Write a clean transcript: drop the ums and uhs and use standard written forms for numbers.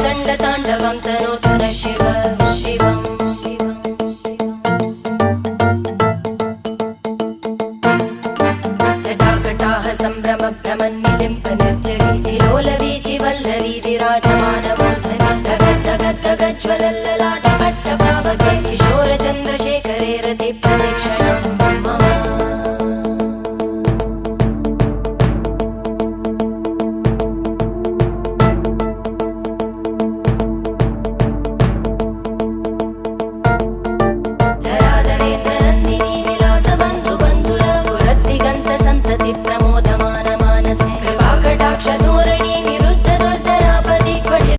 चण्डताण्डवं तनोतु न शिव शिवम् जटाकटाः सम्भ्रमभ्रमन्निलिम्प निर्जरी विलोलवीचि वल्लरी विराजमानमूर्धनि धगद्धगद्धगज्ज्वलल्ललाट